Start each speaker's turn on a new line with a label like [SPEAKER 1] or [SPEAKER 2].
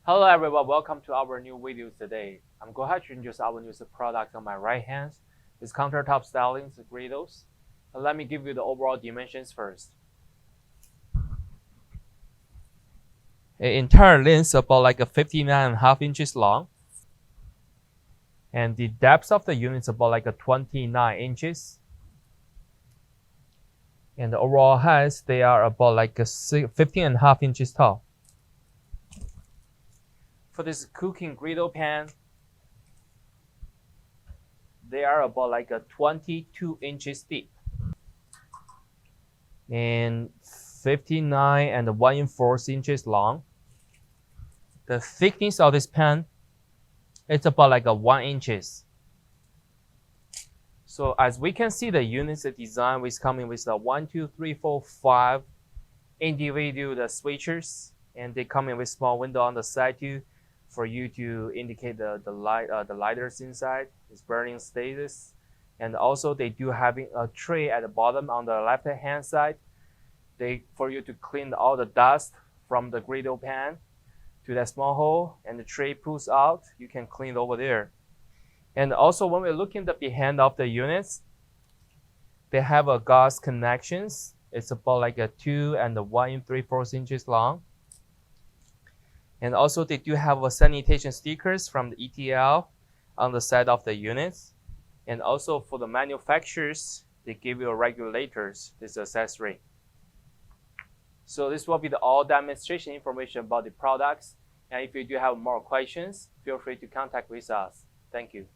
[SPEAKER 1] Hello everyone, welcome to our new video today. I'm going to introduce our new product on my right hand. It's countertop styling, the griddles. Let me give you the overall dimensions first. The entire length is about like a 59.5 inches long. And the depth of the unit is about like a 29 inches. And the overall height, they are about like a 15.5 inches tall. For this cooking griddle pan, they are about like a 22 inches deep and 59 and 1/4 inches long. The thickness of this pan, it's about like a 1 inches. So as we can see, the units, the design is coming with the 1, 2, 3, 4, 5 individual switchers, and they come in with small window on the side too, for you to indicate the lighters inside, its burning status. And also they do having a tray at the bottom on the left hand side, for you to clean all the dust from the griddle pan to that small hole, and the tray pulls out, you can clean it over there. And also when we're looking at the behind of the units, they have a gas connections. It's about like a 2 and 1 3/4 inches long. And also they do have a sanitation stickers from the ETL on the side of the units. And also for the manufacturers, they give you regulators, this accessory. So this will be the all demonstration information about the products. And if you do have more questions, feel free to contact with us. Thank you.